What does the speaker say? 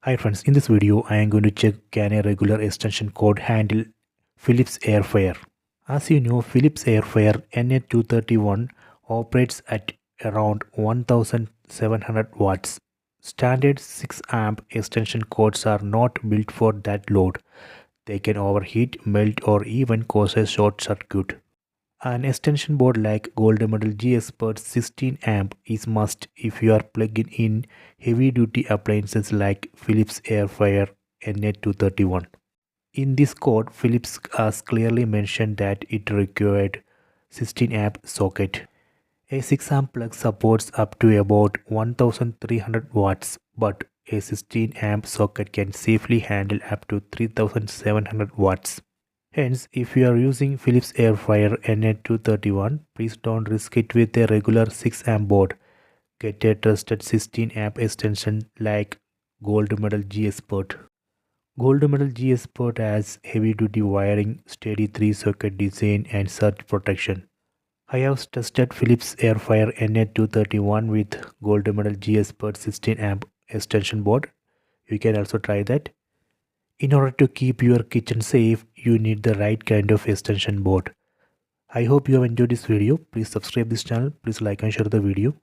Hi friends, in this video I am going to check can a regular extension cord handle Philips Air Fryer. As you know, Philips Air Fryer NA231 operates at around 1700 watts. Standard 6 amp extension cords are not built for that load. They can overheat, melt or even cause a short circuit. An extension board like Gold Medal G Expert 16 amp is must if you are plugging in heavy duty appliances like Philips Air Fryer NA231. In this code, Philips has clearly mentioned that it required 16 amp socket. A 6 amp plug supports up to about 1300 watts, but a 16 amp socket can safely handle up to 3700 watts. Hence, if you are using Philips Air Fryer NA231, please don't risk it with a regular 6 amp board. Get a trusted 16 amp extension like Gold Medal G Expert. Gold Medal G Expert has heavy duty wiring, steady 3 socket design and surge protection. I have tested Philips Air Fryer NA231 with Gold Medal G Expert 16 amp extension board. You can also try that. In order to keep your kitchen safe, you need the right kind of extension board. I hope you have enjoyed this video. Please subscribe this channel. Please like and share the video.